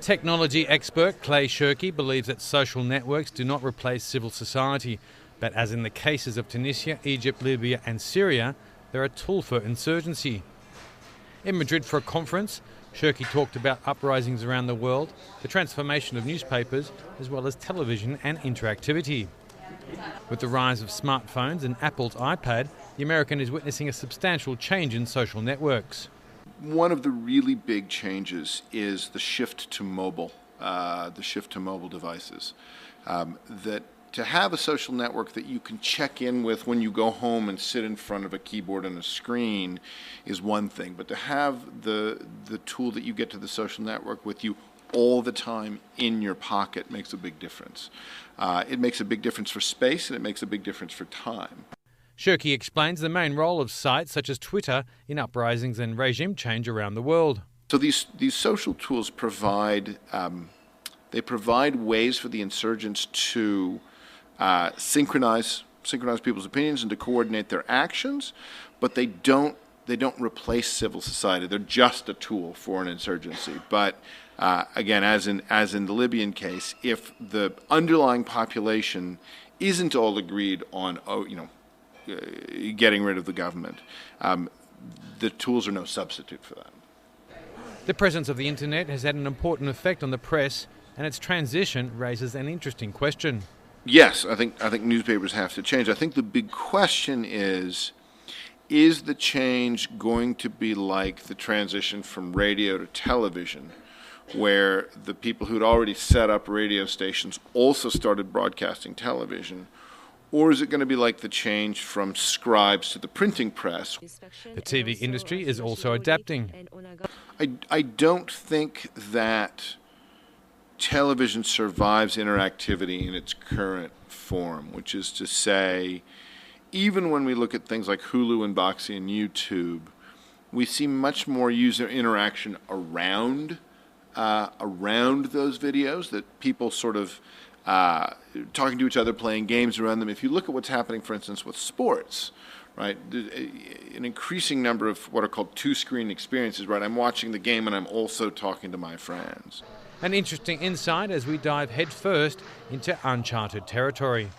Technology expert Clay Shirky believes that social networks do not replace civil society, but as in the cases of Tunisia, Egypt, Libya and Syria, they're a tool for insurgency. In Madrid for a conference, Shirky talked about uprisings around the world, the transformation of newspapers, as well as television and interactivity. With the rise of smartphones and Apple's iPad, the American is witnessing a substantial change in social networks. One of the really big changes is the shift to mobile devices. That to have a social network that you can check in with when you go home and sit in front of a keyboard and a screen is one thing, but to have the tool that you get to the social network with you all the time in your pocket makes a big difference. It makes a big difference for space, and it makes a big difference for time. Shirky explains the main role of sites such as Twitter in uprisings and regime change around the world. So these social tools provide ways for the insurgents to synchronize people's opinions and to coordinate their actions, but they don't replace civil society. They're just a tool for an insurgency. But again, as in the Libyan case, if the underlying population isn't all agreed on, getting rid of the government, the tools are no substitute for that. The presence of the internet has had an important effect on the press, and its transition raises an interesting question. Yes, I think newspapers have to change. I think the big question is the change going to be like the transition from radio to television, where the people who'd already set up radio stations also started broadcasting television? Or is it going to be like the change from scribes to the printing press? The TV industry is also adapting. I don't think that television survives interactivity in its current form, which is to say, even when we look at things like Hulu and Boxy and YouTube, we see much more user interaction around those videos, that people sort of talking to each other, playing games around them. If you look at what's happening, for instance, with sports, right, an increasing number of what are called two-screen experiences, right? I'm watching the game and I'm also talking to my friends. An interesting insight as we dive headfirst into uncharted territory.